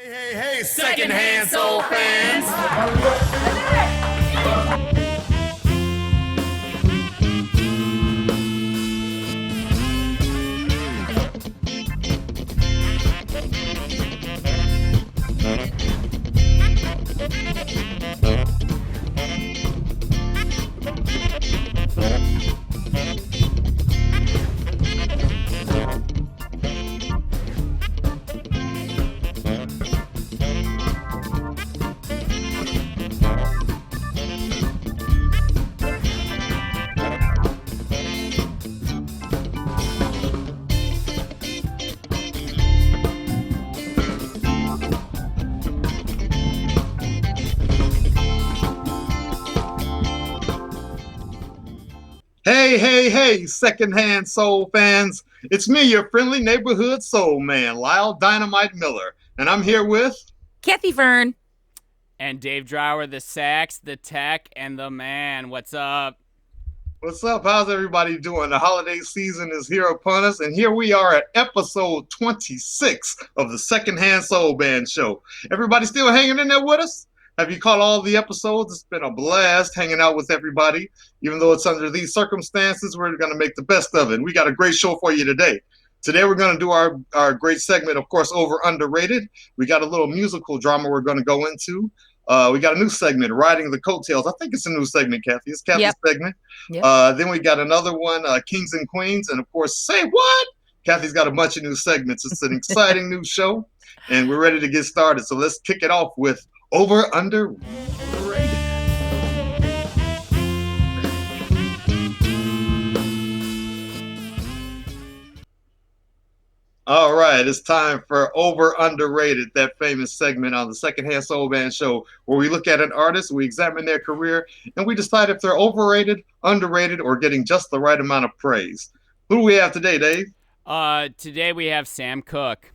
Hey, secondhand soul fans! Hey, secondhand soul fans. It's me, your friendly neighborhood soul man, Lyle Dynamite Miller. And I'm here with Kathy Fern. And Dave Drower, the sax, the tech, and the man. What's up? What's up? How's everybody doing? The holiday season is here upon us, and here we are at episode 26 of the Secondhand Soul Band Show. Everybody still hanging in there with us? Have you caught all the episodes? It's been a blast hanging out with everybody. Even though it's under these circumstances, we're going to make the best of it. And we got a great show for you today. Today we're going to do our great segment, of course, Over Underrated. We got a little musical drama we're going to go into. We got a new segment, Riding the Coattails. I think it's a new segment, Kathy. It's Kathy's segment. Yep. Then we got another one, Kings and Queens. And, of course, Say What? Kathy's got a bunch of new segments. It's an exciting new show, and we're ready to get started. So let's kick it off with Over Underrated. All right, it's time for Over Underrated, that famous segment on the Secondhand Soul Band Show, where we look at an artist, we examine their career, and we decide if they're overrated, underrated, or getting just the right amount of praise. Who do we have today, Dave? Today we have Sam Cooke.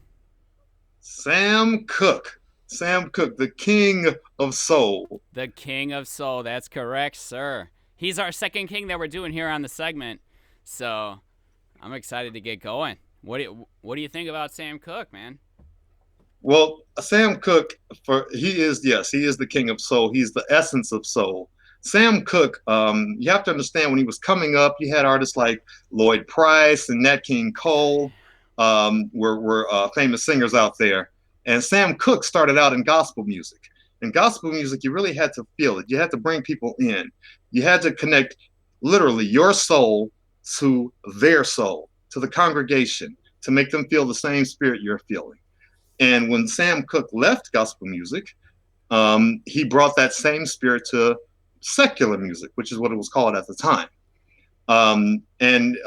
Sam Cooke, the king of soul. The king of soul, that's correct, sir. He's our second king that we're doing here on the segment, so I'm excited to get going. What do you think about Sam Cooke, man? Well, Sam Cooke, he is the king of soul. He's the essence of soul. Sam Cooke, you have to understand, when he was coming up, you had artists like Lloyd Price and Nat King Cole were famous singers out there. And Sam Cooke started out in gospel music. In gospel music, you really had to feel it. You had to bring people in. You had to connect literally your soul to their soul, to the congregation, to make them feel the same spirit you're feeling. And when Sam Cooke left gospel music, he brought that same spirit to secular music, which is what it was called at the time. And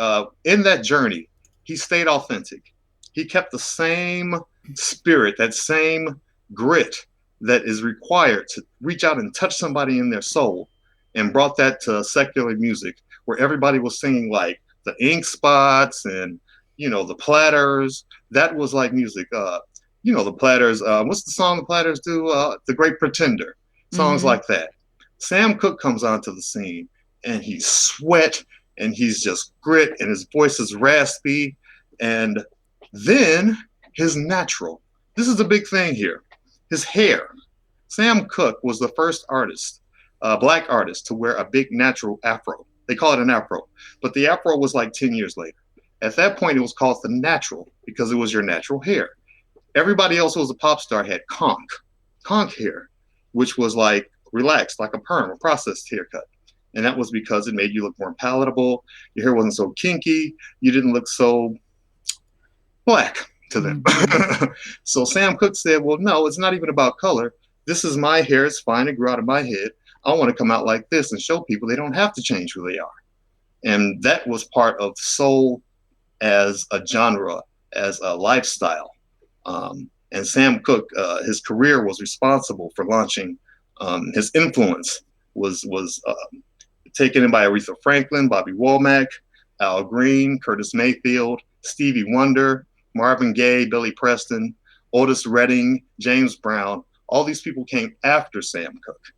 in that journey, he stayed authentic. He kept the same spirit, that same grit that is required to reach out and touch somebody in their soul, and brought that to secular music, where everybody was singing like the Ink Spots and, the Platters. That was like music. The Platters. What's the song the Platters do? The Great Pretender. Songs like that. Sam Cooke comes onto the scene, and he's sweat, and he's just grit, and his voice is raspy. And then his natural. This is a big thing here. His hair. Sam Cooke was the first artist, black artist, to wear a big natural afro. They call it an afro, but the afro was like 10 years later. At that point, it was called the natural because it was your natural hair. Everybody else who was a pop star had conch hair, which was like relaxed, like a perm, a processed haircut. And that was because it made you look more palatable. Your hair wasn't so kinky. You didn't look so black to them. So Sam Cooke said, well, no, it's not even about color. This is my hair. It's fine. It grew out of my head. I want to come out like this and show people they don't have to change who they are. And that was part of soul as a genre, as a lifestyle. And Sam Cooke, his career was responsible for launching, his influence was taken in by Aretha Franklin, Bobby Womack, Al Green, Curtis Mayfield, Stevie Wonder, Marvin Gaye, Billy Preston, Otis Redding, James Brown. All these people came after Sam Cooke.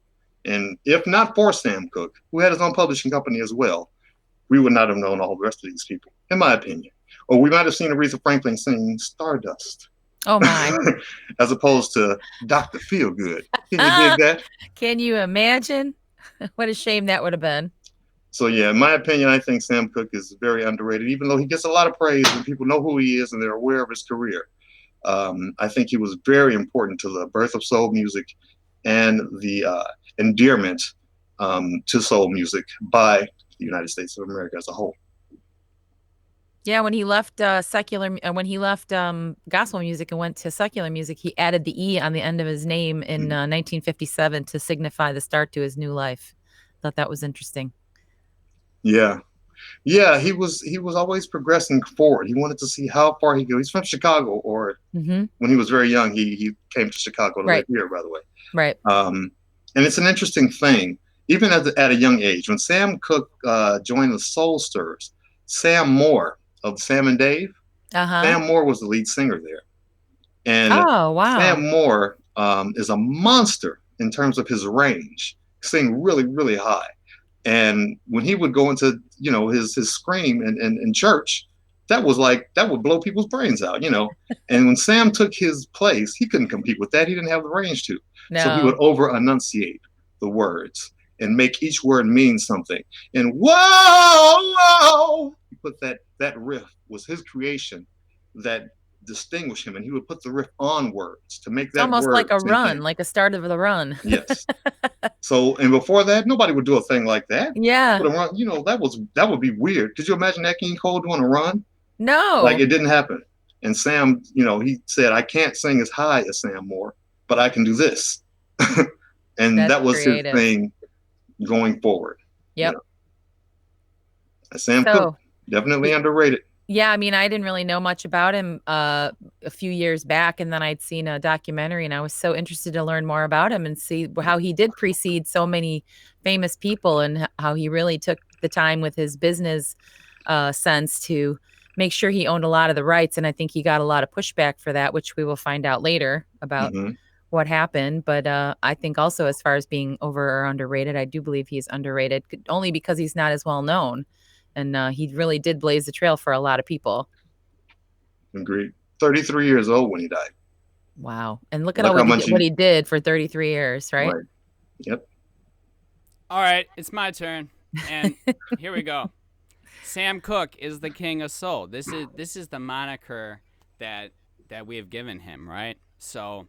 And if not for Sam Cooke, who had his own publishing company as well, we would not have known all the rest of these people, in my opinion. Or we might have seen Aretha Franklin sing Stardust. Oh my. as opposed to Dr. Feelgood. Can you dig that? Can you imagine? What a shame that would have been. So yeah, in my opinion, I think Sam Cooke is very underrated, even though he gets a lot of praise and people know who he is and they're aware of his career. I think he was very important to the birth of soul music and the endearment to soul music by the United States of America as a whole. Yeah, when he left when he left gospel music and went to secular music, he added the E on the end of his name in 1957 to signify the start to his new life. Thought that was interesting. Yeah, yeah, he was always progressing forward. He wanted to see how far he could. He's from Chicago, or when he was very young, he came to Chicago to live here. By the way, right. And it's an interesting thing, even at a young age. When Sam Cooke joined the Soul Stirrers, Sam Moore of Sam and Dave, Sam Moore was the lead singer there, and Sam Moore is a monster in terms of his range, sing really, really high. And when he would go into, his scream in church, that would blow people's brains out, And when Sam took his place, he couldn't compete with that. He didn't have the range to. No. So he would over enunciate the words and make each word mean something. And whoa, whoa, he put that riff was his creation that distinguished him, and he would put the riff on words to make that almost word like a run, like a start of the run. Yes. So, and before that, nobody would do a thing like that. Yeah. Run, that would be weird. Could you imagine Nat King Cole doing a run? No. Like, it didn't happen. And Sam, he said, I can't sing as high as Sam Moore, but I can do this. And that was creative. His thing going forward. Yep. Sam Cooke, definitely underrated. Yeah, I mean, I didn't really know much about him a few years back, and then I'd seen a documentary, and I was so interested to learn more about him and see how he did precede so many famous people, and how he really took the time with his business sense to make sure he owned a lot of the rights. And I think he got a lot of pushback for that, which we will find out later about what happened. But I think also, as far as being over or underrated, I do believe he's underrated, only because he's not as well known. And he really did blaze the trail for a lot of people. Agreed. 33 years old when he died. Wow. And look at what he did for 33 years, right? Yep. All right, it's my turn. And here we go. Sam Cooke is the king of soul. This is the moniker that we have given him, right? So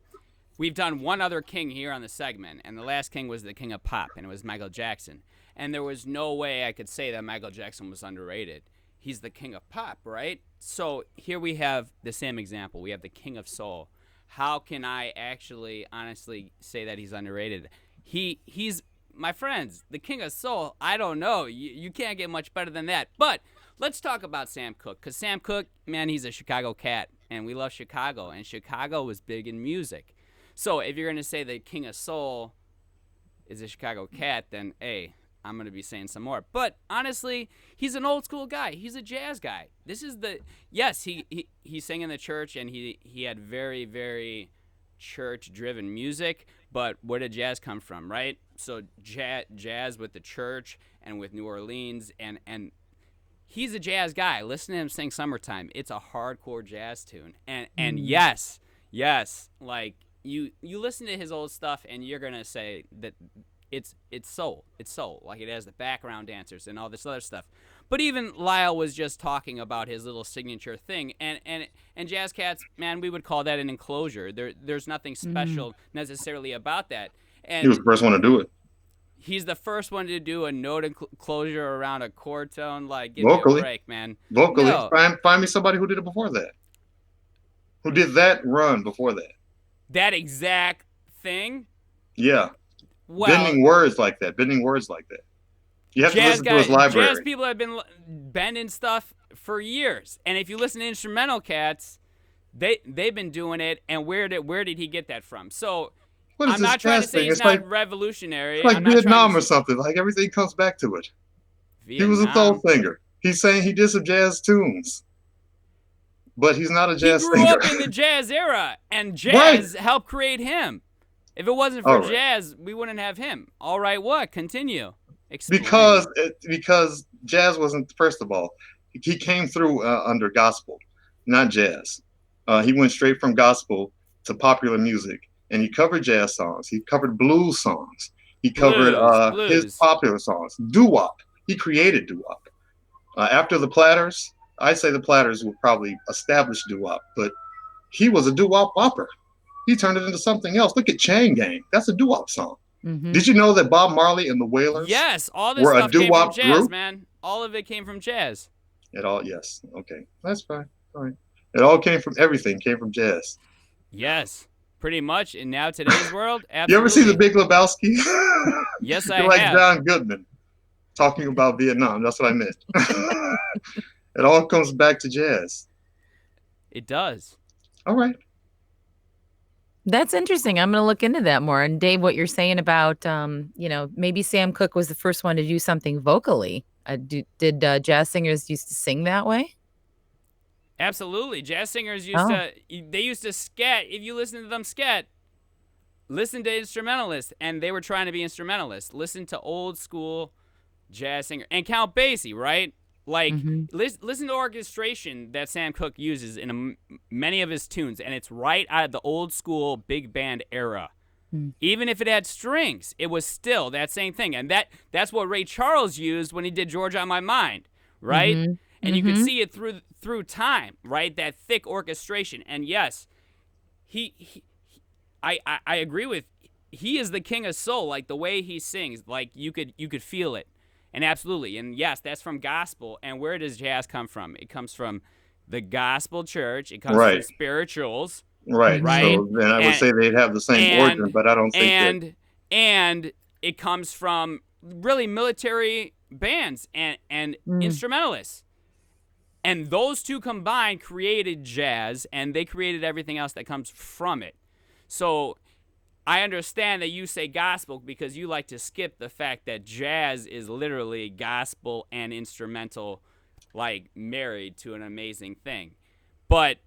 we've done one other king here on the segment, and the last king was the king of pop, and it was Michael Jackson. And there was no way I could say that Michael Jackson was underrated. He's the king of pop, right? So here we have the same example. We have the king of soul. How can I actually honestly say that he's underrated? He's, my friends, the king of soul. I don't know. You can't get much better than that. But let's talk about Sam Cooke, because Sam Cooke, man, he's a Chicago cat, and we love Chicago, and Chicago was big in music. So if you're going to say the king of soul is a Chicago cat, then hey, I'm going to be saying some more. But honestly, he's an old school guy. He's a jazz guy. This is yes, he sang in the church, and he had very, very church-driven music. But where did jazz come from, right? So jazz with the church and with New Orleans, and he's a jazz guy. Listen to him sing Summertime. It's a hardcore jazz tune. And yes, like you listen to his old stuff, and you're going to say that it's soul. It's soul. Like, it has the background dancers and all this other stuff. But even Lyle was just talking about his little signature thing, and Jazz Cats, man, we would call that an enclosure. There's nothing special necessarily about that. And he was the first one to do it. He's the first one to do a note enclosure around a chord tone. Like, give vocally, me a break, man. Vocally, no. Find me somebody who did it before that. Who did that run before that? That exact thing? Yeah. Well, bending words like that. You have to listen to his library. Jazz people have been bending stuff for years, and if you listen to instrumental cats, they've been doing it. And where did he get that from? So I'm not trying to say he's not revolutionary. It's like Vietnam or something. Like, everything comes back to it. Vietnam. He was a soul singer. He's saying he did some jazz tunes, but he's not a jazz singer. He grew up in the jazz era, and jazz helped create him. If it wasn't for jazz, we wouldn't have him. All right, what? Continue. Explain. Because jazz wasn't, first of all, he came through under gospel, not jazz. He went straight from gospel to popular music, and he covered jazz songs. He covered blues songs. He covered his Blues. popular songs. Doo-wop. He created doo-wop. After the Platters, I'd say the Platters would probably establish doo-wop, but he was a doo-wop whopper. He turned it into something else. Look at Chain Gang. That's a doo-wop song. Mm-hmm. Did you know that Bob Marley and the Wailers Yes, all this were a stuff came from doo-wop jazz, group? man. All of it came from jazz. It all, yes. Okay, that's fine. All right. It all came from everything. Came from jazz. Yes, pretty much. In now today's world, absolutely. You ever see The Big Lebowski? Yes, I You're like have. John Goodman talking about Vietnam. That's what I meant. It all comes back to jazz. It does. All right. That's interesting. I'm going to look into that more. And Dave, what you're saying about, maybe Sam Cooke was the first one to do something vocally. Did jazz singers used to sing that way? Absolutely. Jazz singers used to scat. If you listen to them scat, listen to instrumentalists, and they were trying to be instrumentalists. Listen to old school jazz singer and Count Basie, right? Like, listen to orchestration that Sam Cooke uses in many of his tunes, and it's right out of the old school big band era. Even if it had strings, it was still that same thing. And that's what Ray Charles used when he did Georgia on My Mind, right? And you could see it through time, right? That thick orchestration. And yes, I agree with, he is the king of soul. Like the way he sings, like you could feel it. And absolutely. And yes, that's from gospel. And where does jazz come from? It comes from the gospel church. It comes from spirituals. Right. Right. So then I would say they'd have the same origin, but I don't think that. And it comes from really military bands and instrumentalists. And those two combined created jazz, and they created everything else that comes from it. So I understand that you say gospel because you like to skip the fact that jazz is literally gospel and instrumental, like married to an amazing thing. But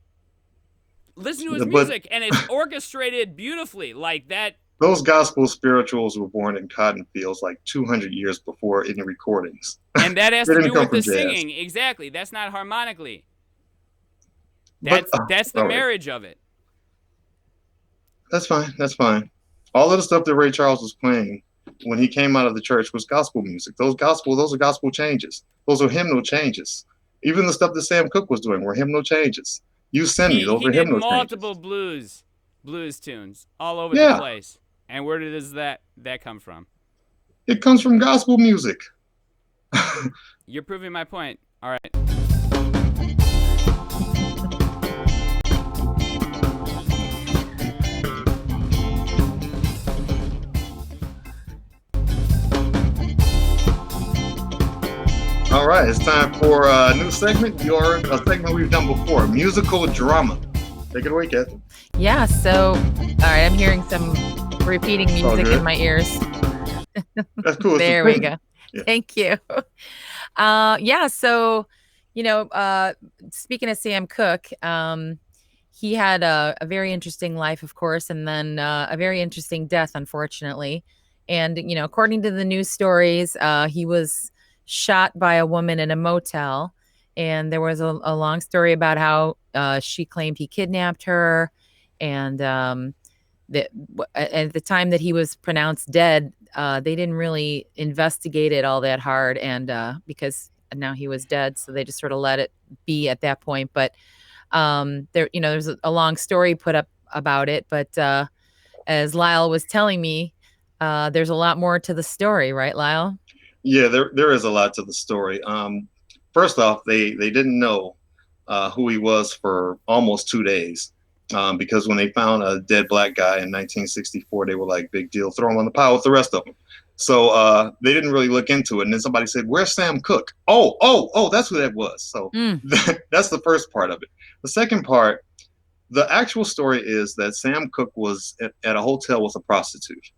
listen to his music, and it's orchestrated beautifully like that. Those gospel spirituals were born in cotton fields like 200 years before any recordings. And that has to do with the singing. Exactly. That's not harmonically. That's the marriage of it. That's fine. That's fine. All of the stuff that Ray Charles was playing when he came out of the church was gospel music. Those are gospel changes. Those are hymnal changes. Even the stuff that Sam Cooke was doing were hymnal changes. You send me, those are hymnal changes. He did multiple blues tunes all over the place. And where does that come from? It comes from gospel music. You're proving my point. All right. All right, it's time for a new segment, a segment we've done before, musical drama. Take it away, Kathy. Yeah, so, all right, I'm hearing some repeating music in my ears. That's cool. There we go. Yeah. Thank you. So, speaking of Sam Cooke, he had a very interesting life, of course, and then a very interesting death, unfortunately. And, according to the news stories, he was shot by a woman in a motel. And there was a long story about how she claimed he kidnapped her. And at the time that he was pronounced dead, they didn't really investigate it all that hard. And because now he was dead, so they just sort of let it be at that point. But there's a long story put up about it. But as Lyle was telling me, there's a lot more to the story, right, Lyle? Yeah, there is a lot to the story. First off, they didn't know who he was for almost 2 days because when they found a dead black guy in 1964, they were like, big deal, throw him on the pile with the rest of them. So they didn't really look into it. And then somebody said, where's Sam Cooke? Oh, that's who that was. So that's the first part of it. The second part, the actual story is that Sam Cooke was at a hotel with a prostitute.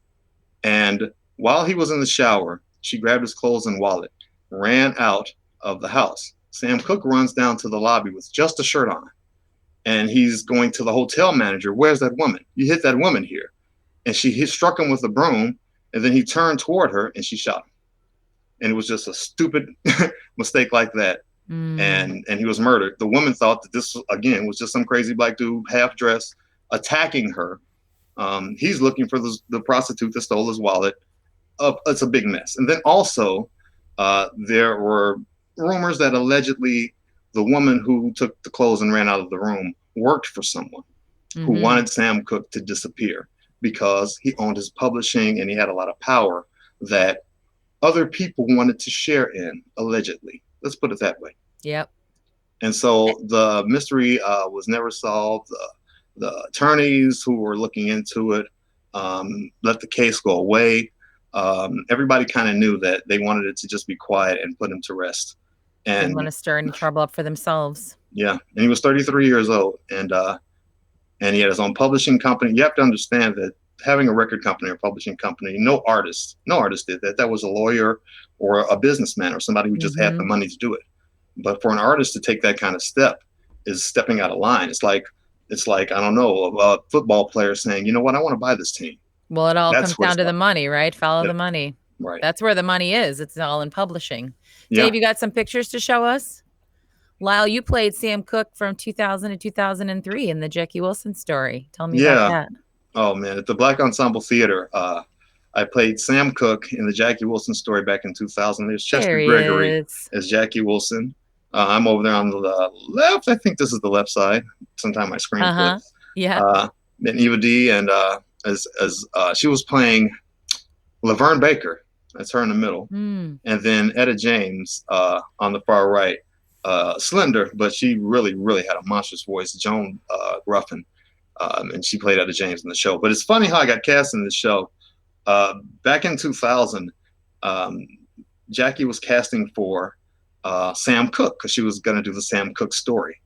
And while he was in the shower, she grabbed his clothes and wallet, ran out of the house. Sam Cooke runs down to the lobby with just a shirt on. And he's going to the hotel manager. Where's that woman? You hit that woman here. And she struck him with a broom. And then he turned toward her and she shot him. And it was just a stupid mistake like that. and he was murdered. The woman thought that this again was just some crazy black dude, half dressed, attacking her. He's looking for the prostitute that stole his wallet. It's a big mess. And then also, there were rumors that allegedly the woman who took the clothes and ran out of the room worked for someone who wanted Sam Cooke to disappear because he owned his publishing and he had a lot of power that other people wanted to share in, allegedly. Let's put it that way. Yep. And so the mystery was never solved. The attorneys who were looking into it let the case go away. Everybody kind of knew that they wanted it to just be quiet and put him to rest. And didn't want to stir any trouble up for themselves. Yeah, and he was 33 years old, and he had his own publishing company. You have to understand that having a record company or publishing company, no artist did that. That was a lawyer or a businessman or somebody who just had the money to do it. But for an artist to take that kind of step is stepping out of line. It's like I don't know, a football player saying, you know what, I want to buy this team. Well, it all comes down to the money, right? Follow the money. Right. That's where the money is. It's all in publishing. Yeah. Dave, you got some pictures to show us? Lyle, you played Sam Cooke from 2000 to 2003 in the Jackie Wilson story. Tell me about that. Oh, man. At the Black Ensemble Theater, I played Sam Cooke in the Jackie Wilson story back in 2000. There's Chester Gregory as Jackie Wilson. I'm over there on the left. I think this is the left side. Sometimes my screen flips. Yeah. Then Eva D. And as she was playing Laverne Baker. That's her in the middle. And then Etta James on the far right. Slender, but she really, really had a monstrous voice. Joan Ruffin. And she played Etta James in the show. But it's funny how I got cast in this show. Back in 2000, Jackie was casting for Sam Cooke because she was going to do the Sam Cooke story.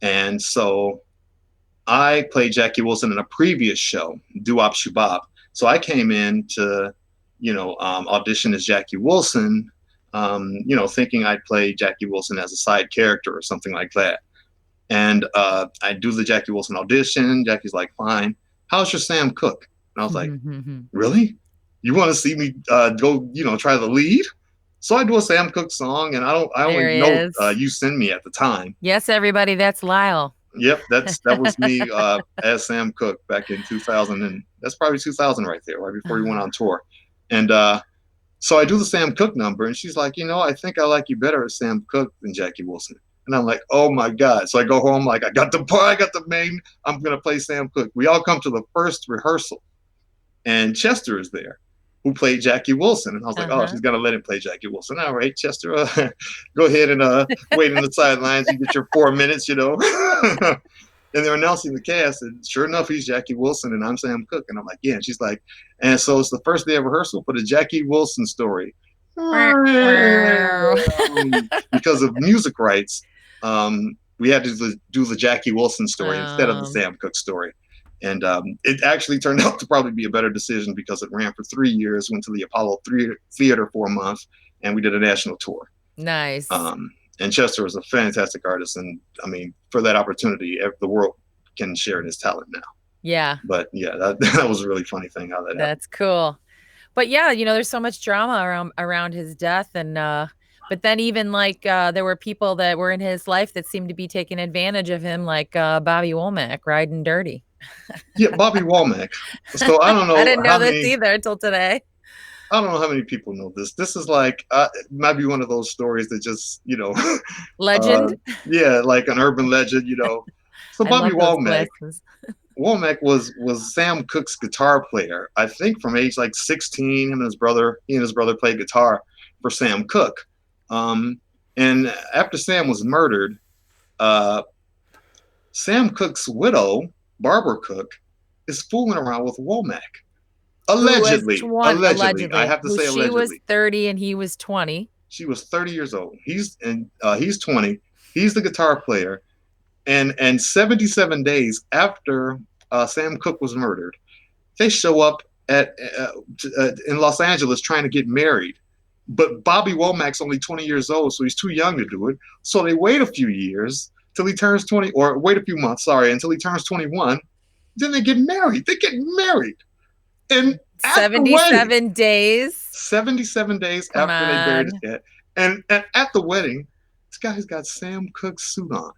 And so I played Jackie Wilson in a previous show, Doo-Wop Shoobop. So I came in to, audition as Jackie Wilson, thinking I'd play Jackie Wilson as a side character or something like that. And I do the Jackie Wilson audition. Jackie's like, fine. How's your Sam Cooke? And I was like, really? You want to see me go, try the lead? So I do a Sam Cooke song, and I only know You Send Me at the time. Yes, everybody, that's Lyle. Yep, that was me as Sam Cooke back in 2000, and that's probably 2000 right there, right before he went on tour. And so I do the Sam Cooke number, and she's like, I think I like you better as Sam Cooke than Jackie Wilson. And I'm like, oh my God. So I go home, like, I got the main, I'm going to play Sam Cooke. We all come to the first rehearsal, and Chester is there, who played Jackie Wilson. And I was like, oh, she's going to let him play Jackie Wilson. All right, Chester, go ahead and wait in the sidelines. You get your 4 minutes, And they're announcing the cast, and sure enough, he's Jackie Wilson, and I'm Sam Cooke. And I'm like, yeah. And she's like, and so it's the first day of rehearsal for the Jackie Wilson story. Because of music rights, we had to do the Jackie Wilson story instead of the Sam Cooke story. And it actually turned out to probably be a better decision because it ran for 3 years, went to the Apollo Theater for a month, and we did a national tour. Nice. And Chester was a fantastic artist. And I mean, for that opportunity, the world can share in his talent now. Yeah. But yeah, that was a really funny thing how that happened. That's cool. But yeah, there's so much drama around his death. And but then even like there were people that were in his life that seemed to be taking advantage of him, like Bobby Womack, riding dirty. Yeah, Bobby Womack. So I don't know. I didn't know this either until today. I don't know how many people know this. This is like, might be one of those stories that just, legend. Yeah, like an urban legend, So Bobby Womack was Sam Cooke's guitar player. I think from age like 16, he and his brother played guitar for Sam Cooke. And after Sam was murdered, Sam Cooke's widow, Barbara Cooke, is fooling around with Womack. Allegedly. I have to say allegedly. She was 30 and he was 20. She was 30 years old. He's 20. He's the guitar player. And 77 days after Sam Cooke was murdered, they show up in Los Angeles trying to get married. But Bobby Womack's only 20 years old, so he's too young to do it. So they wait a few years till he turns 20, or wait a few months, until he turns 21. Then they get married. And 77 days. 77 days after they buried his dad. And at the wedding, guy's got Sam Cooke's suit on.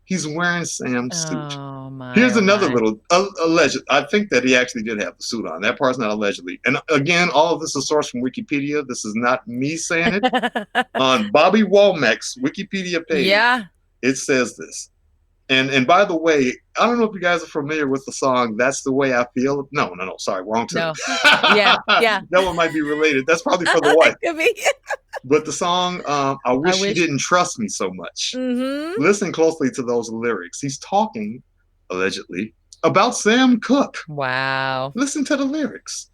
He's wearing Sam's suit. Oh my! Here's Oh another my. little alleged. I think that he actually did have the suit on. That part's not allegedly. And again, all of this is sourced from Wikipedia. This is not me saying it. On Bobby Womack's Wikipedia page, Yeah. it says this. And by the way, I don't know if you guys are familiar with the song "That's the Way I Feel." No, sorry, wrong tune. No. Yeah. That one might be related. That's probably for the wife. Could be. But the song, I wish you didn't trust me so much. Mm-hmm. Listen closely to those lyrics. He's talking, allegedly, about Sam Cooke. Wow. Listen to the lyrics.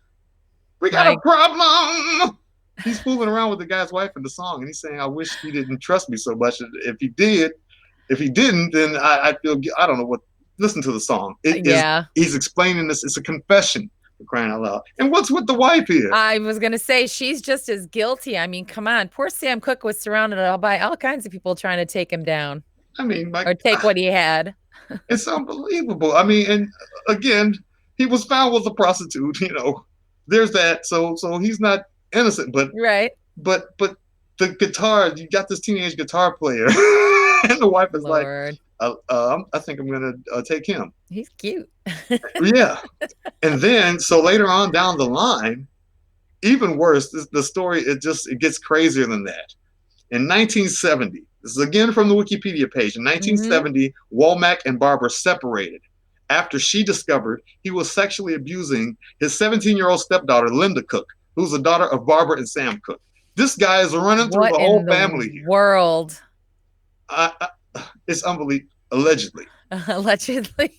We got a problem. He's fooling around with the guy's wife in the song, and he's saying, I wish he didn't trust me so much. If he didn't, then I feel, I don't know what, listen to the song. He's explaining this. It's a confession. Crying out loud. And what's with the wife here? I was gonna say she's just as guilty. I mean, come on, poor Sam Cooke was surrounded by all kinds of people trying to take him down. I mean, or take what he had. It's unbelievable. I mean, and again, he was found with a prostitute. There's that. So he's not innocent. But right. But the guitar, you got this teenage guitar player, and the wife is Lord. I think I'm gonna take him. He's cute. Yeah. And then so later on down the line, even worse, the story it gets crazier than that. In 1970, this is again from the Wikipedia page. In 1970, Womack and Barbara separated after she discovered he was sexually abusing his 17-year-old stepdaughter, Linda Cooke, who's the daughter of Barbara and Sam Cooke. This guy is running through the whole family here. World. It's unbelievable. Allegedly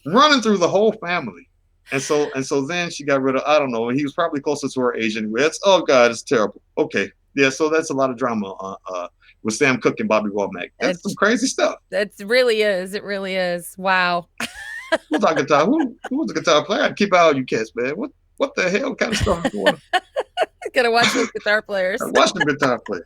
running through the whole family, and so then she got rid of, I don't know, he was probably closer to her age anyway. Oh God, it's terrible. Okay, yeah, so that's a lot of drama with Sam Cooke and Bobby Womack. That's some crazy stuff. It really is. Wow. Who's our guitar? Who was the guitar player? I'd keep an eye on you cats, man. What the hell kind of stuff is going on? Gotta watch those guitar players. Watch the guitar players.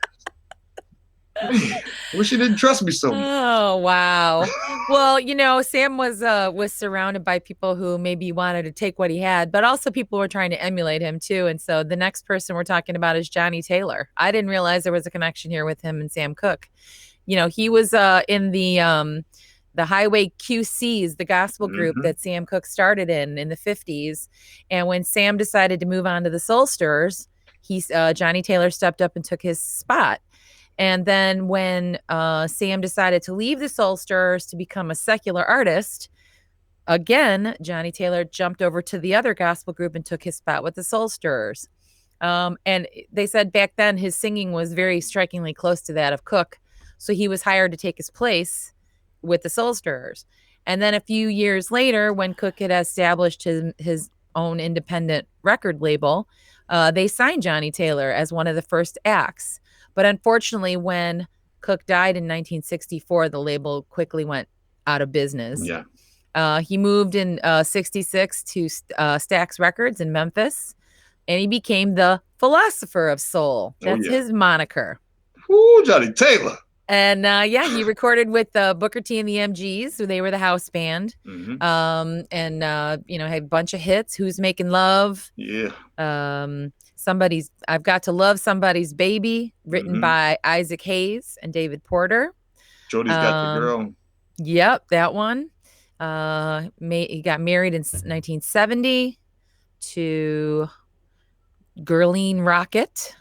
Man, wish you didn't trust me so much. Oh wow. Well, Sam was surrounded by people who maybe wanted to take what he had, but also people were trying to emulate him too. And so the next person we're talking about is Johnny Taylor. I didn't realize there was a connection here with him and Sam Cooke. He was in the Highway QCs, the gospel group that Sam Cooke started in the 50s. And when Sam decided to move on to the Soul Stirrers, Johnny Taylor stepped up and took his spot. And then when Sam decided to leave the Soul Stirrers to become a secular artist, again, Johnny Taylor jumped over to the other gospel group and took his spot with the Soul Stirrers. And they said back then his singing was very strikingly close to that of Cooke. So he was hired to take his place with the Soul Stirrers. And then a few years later, when Cooke had established his own independent record label, they signed Johnny Taylor as one of the first acts. But unfortunately, when Cooke died in 1964, the label quickly went out of business. Yeah. He moved in 66 to Stax Records in Memphis, and he became the philosopher of soul. That's his moniker. Ooh, Johnny Taylor. And he recorded with Booker T and the MGs, so they were the house band. Had a bunch of hits. Who's Making Love? Yeah. I've Got to Love Somebody's Baby, written by Isaac Haze and David Porter. Jody's Got the Girl. Yep, that one. He got married in 1970 to Girlene Rocket.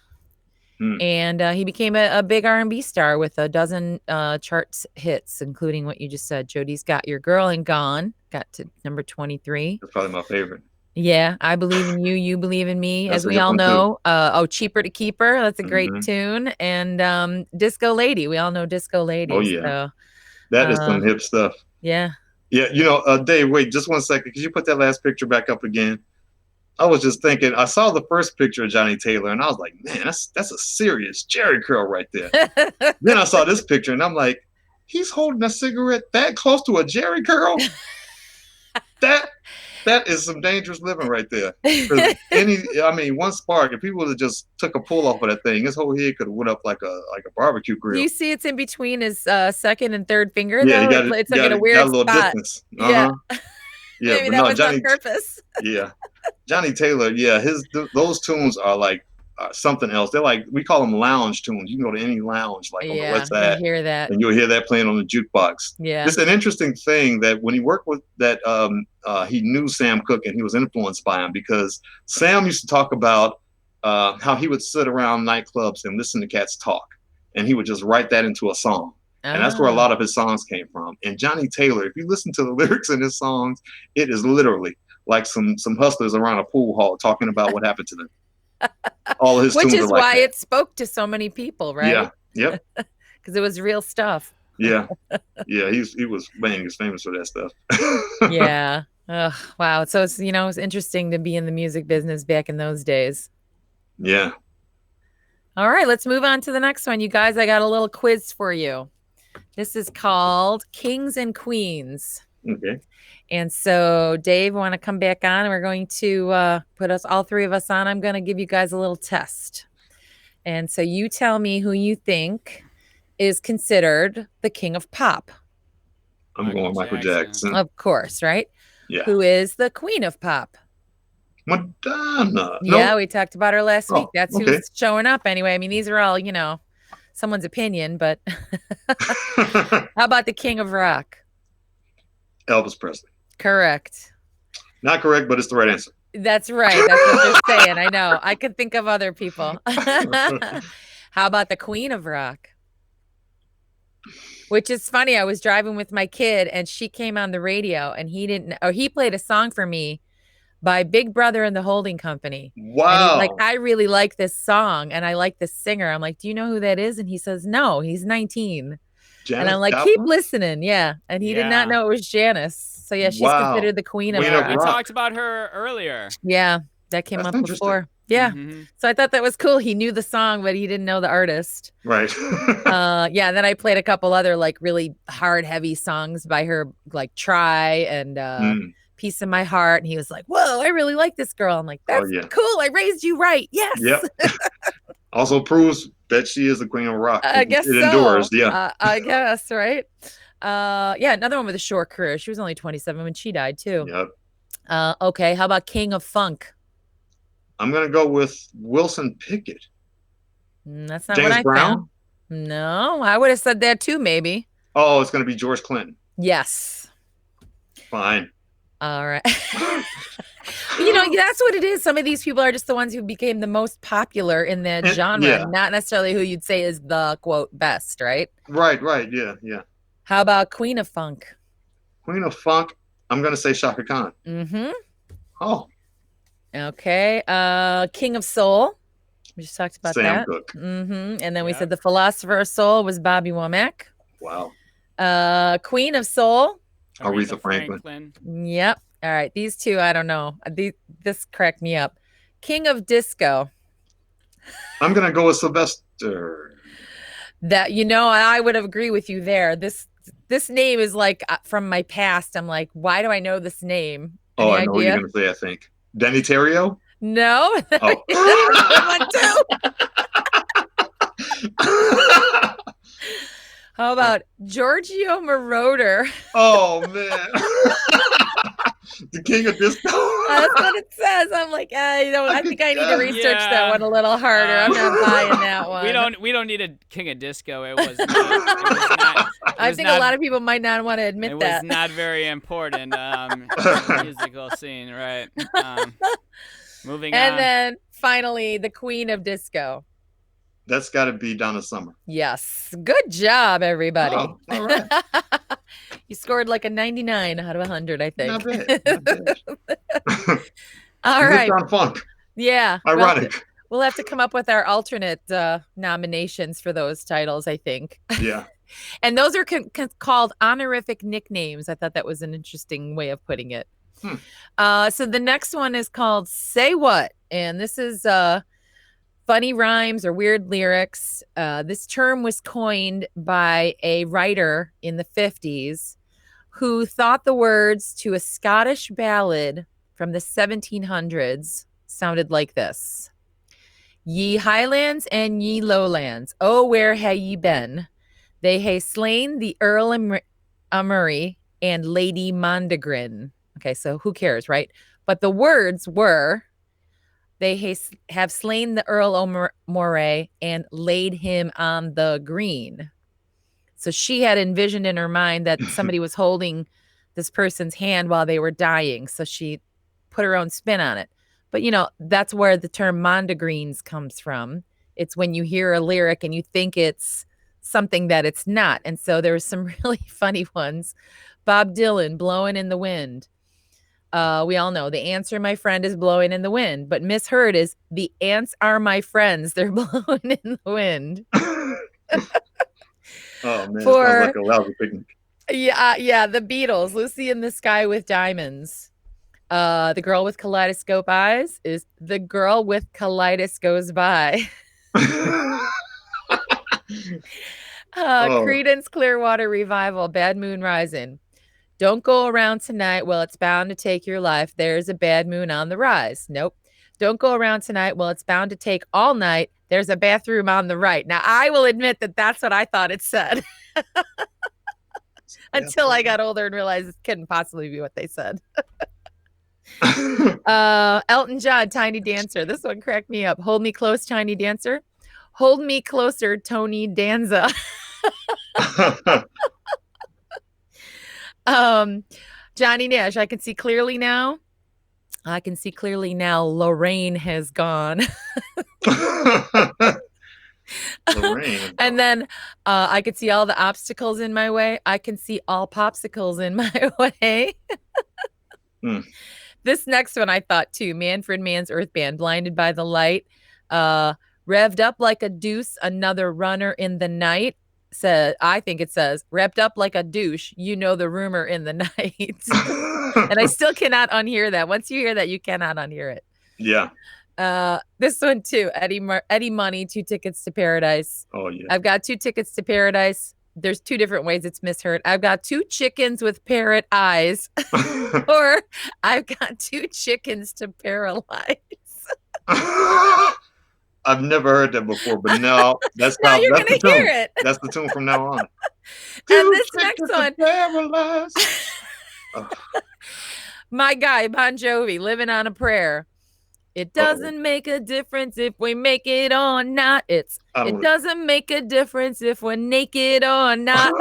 And he became a big R&B star with a dozen charts hits, including what you just said, Jody's Got Your Girl and Gone. Got to number 23. That's probably my favorite. Yeah, I Believe in You, You Believe in Me, as we all know. Cheaper to Keep Her. That's a great tune. And Disco Lady. We all know Disco Lady. Oh, yeah. So, that is some hip stuff. Yeah. Yeah, Dave, wait, just 1 second. Could you put that last picture back up again? I was just thinking, I saw the first picture of Johnny Taylor, and I was like, man, that's a serious Jerry curl right there. Then I saw this picture, and I'm like, he's holding a cigarette that close to a Jerry curl? That is some dangerous living right there. One spark, if people would have just took a pull off of that thing, his whole head could have went up like a barbecue grill. You see it's in between his second and third finger, yeah, though? It's like in a weird little spot. distance. Yeah. Yeah, maybe that was on purpose. Yeah. Johnny Taylor, those tunes are like something else. They're like, we call them lounge tunes. You can go to any lounge, like on the Yeah, West Side, you hear that. and you'll hear that playing on the jukebox. Yeah. It's an interesting thing that when he worked with that, he knew Sam Cooke and he was influenced by him, because Sam used to talk about how he would sit around nightclubs and listen to cats talk, and he would just write that into a song. And that's where a lot of his songs came from. And Johnny Taylor, if you listen to the lyrics in his songs, it is literally like some hustlers around a pool hall talking about what happened to them. All of his Which tunes is are like why that. it spoke to so many people, right? Yeah. Yep. Because it was real stuff. Yeah. Yeah. He was famous for that stuff. Yeah. Oh, wow. So it's, it's interesting to be in the music business back in those days. Yeah. All right, let's move on to the next one. You guys, I got a little quiz for you. This is called Kings and Queens. Okay. And so, Dave, want to come back on? We're going to put all three of us on. I'm going to give you guys a little test. And so you tell me who you think is considered the king of pop. I'm going Michael Jackson. Of course, right? Yeah. Who is the queen of pop? Madonna. Yeah, No? we talked about her last week. That's okay. who's showing up anyway. I mean, these are all, someone's opinion, but how about the king of rock? Elvis Presley. Correct. Not correct, but it's the right answer. That's right. That's what they're saying. I know. I could think of other people. How about the queen of rock? Which is funny. I was driving with my kid and she came on the radio and he played a song for me by Big Brother and the Holding Company. Wow. And he's like, I really like this song and I like this singer. I'm like, do you know who that is? And he says, no, he's 19. Janis and I'm like, Joplin? keep listening. Yeah. And he did not know it was Janice. So yeah, she's considered the queen of rock. We talked about her earlier. Yeah, that came up before. Yeah. Mm-hmm. So I thought that was cool. He knew the song, but he didn't know the artist. Right. Yeah. Then I played a couple other like really hard, heavy songs by her, like Try and Piece of My Heart. And he was like, whoa, I really like this girl. I'm like, that's cool. I raised you right. Yes. Yep. Also proves that she is the queen of rock. I guess it endures. Yeah. I guess. Right. Yeah. Another one with a short career. She was only 27 when she died too. Yep. Okay. How about King of Funk? I'm going to go with Wilson Pickett. That's not James what I Brown? found. No, I would have said that too, maybe. Oh, it's going to be George Clinton. Yes. Fine. All right. That's what it is. Some of these people are just the ones who became the most popular in that genre, not necessarily who you'd say is the, quote, best, right? Right. Yeah. How about Queen of Funk? Queen of Funk, I'm going to say Shaka Khan. Mm-hmm. Oh. Okay. King of Soul. We just talked about Sam that. Cooke. Mm-hmm. And then we said the philosopher of soul was Bobby Womack. Wow. Queen of Soul. Aretha Franklin. Yep. All right. These two, I don't know. This cracked me up. King of Disco. I'm going to go with Sylvester. That, I would agree with you there. This name is like from my past. I'm like, why do I know this name? Any I know what you're going to say, I think. Danny Terrio? No. Oh. How about Giorgio Moroder? Oh, man. The king of disco. That's what it says. I'm like, I think I need to research that one a little harder. I'm not buying that one. We don't need a king of disco. It was not. I think a lot of people might not want to admit that. It was not very important in the musical scene, right? Moving on. And then finally, the queen of disco. That's got to be Donna Summer. Yes. Good job, everybody. Oh, all right. You scored like a 99 out of 100, I think. Not bad. All right. On funk. Yeah. Ironic. We'll have to come up with our alternate nominations for those titles, I think. Yeah. And those are called honorific nicknames. I thought that was an interesting way of putting it. So the next one is called Say What? And this is funny rhymes or weird lyrics. This term was coined by a writer in the 50s who thought the words to a Scottish ballad from the 1700s sounded like this. Ye highlands and ye lowlands, oh, where hae ye been? They hae slain the Earl Murray and Lady Mondegrin. Okay, so who cares, right? But the words were, They have slain the Earl Moray and laid him on the green. So she had envisioned in her mind that somebody was holding this person's hand while they were dying. So she put her own spin on it. But, that's where the term mondegreens comes from. It's when you hear a lyric and you think it's something that it's not. And so there were some really funny ones. Bob Dylan, Blowing in the Wind. We all know the answer, my friend, is blowing in the wind. But misheard is the ants are my friends. They're blowing in the wind. Oh, man, it sounds like a lousy picnic. Yeah, the Beatles, Lucy in the Sky with Diamonds. The girl with kaleidoscope eyes is the girl with colitis goes by. Creedence Clearwater Revival, Bad Moon Rising. Don't go around tonight. Well, it's bound to take your life. There's a bad moon on the rise. Nope. Don't go around tonight. Well, it's bound to take all night. There's a bathroom on the right. Now, I will admit that that's what I thought it said. Until I got older and realized it couldn't possibly be what they said. Elton John, Tiny Dancer. This one cracked me up. Hold me close, Tiny Dancer. Hold me closer, Tony Danza. Johnny Nash, I can see clearly now. I can see clearly now. Lorraine has gone. Lorraine. And then I could see all the obstacles in my way. I can see all popsicles in my way. This next one I thought too. Manfred Mann's Earth Band, Blinded by the Light. Revved up like a deuce, another runner in the night. I think it says, revved up like a douche, you know the rumor in the night. And I still cannot unhear that. Once you hear that, you cannot unhear it. Yeah. This one too, Eddie Money, 2 Tickets to Paradise. Oh, yeah. I've got 2 tickets to paradise. There's 2 different ways it's misheard. I've got 2 chickens with parrot eyes, or I've got 2 chickens to paralyze. I've never heard that before, but now that's now you're going to hear it. That's the tune from now on. And this next one. My guy, Bon Jovi, Living on a Prayer. It doesn't make a difference if we make it or not. It doesn't make a difference if we're naked or not.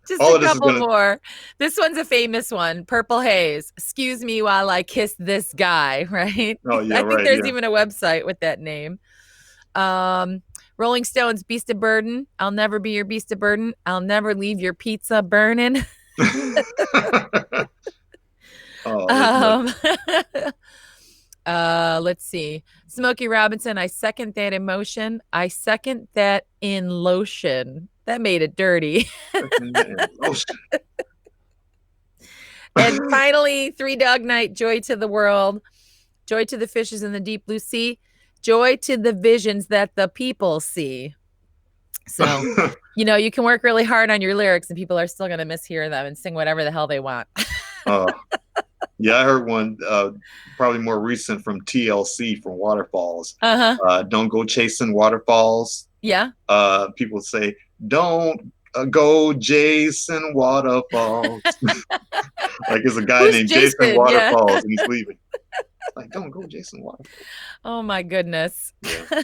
Just a couple more. This one's a famous one. Purple Haze. Excuse me while I kiss this guy, right? Oh, yeah, I think there's even a website with that name. Rolling Stones, Beast of Burden. I'll never be your beast of burden. I'll never leave your pizza burning. Let's see. Smokey Robinson, I second that emotion. I second that in lotion. That made it dirty. And finally, Three Dog Night, Joy to the World. Joy to the fishes in the deep blue sea. Joy to the visions that the people see. So, you can work really hard on your lyrics and people are still going to mishear them and sing whatever the hell they want. Yeah, I heard one probably more recent from TLC from Waterfalls. Don't go chasing waterfalls. Yeah. People say, don't go Jason Waterfalls. Like it's a guy named Jason Waterfalls and he's leaving. Like, don't go Jason Waterfalls. Oh, my goodness. Yeah.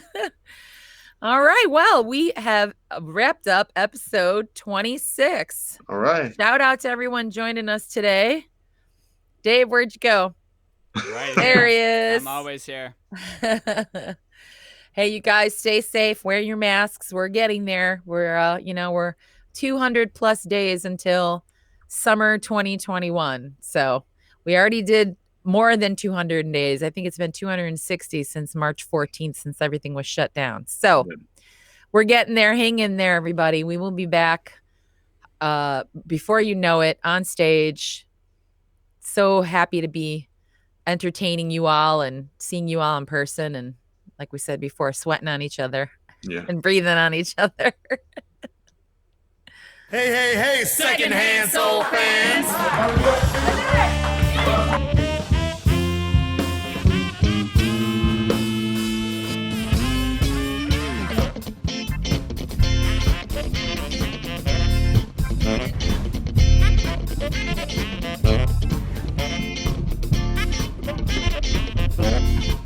All right. Well, we have wrapped up episode 26. All right. Shout out to everyone joining us today. Dave, where'd you go? Right there he is. I'm always here. Hey, you guys, stay safe. Wear your masks. We're getting there. We're 200 plus days until summer 2021. So we already did more than 200 days. I think it's been 260 since March 14th, since everything was shut down. So we're getting there. Hang in there, everybody. We will be back before you know it on stage. So happy to be entertaining you all and seeing you all in person. And like we said before, sweating on each other and breathing on each other. Hey, secondhand soul fans.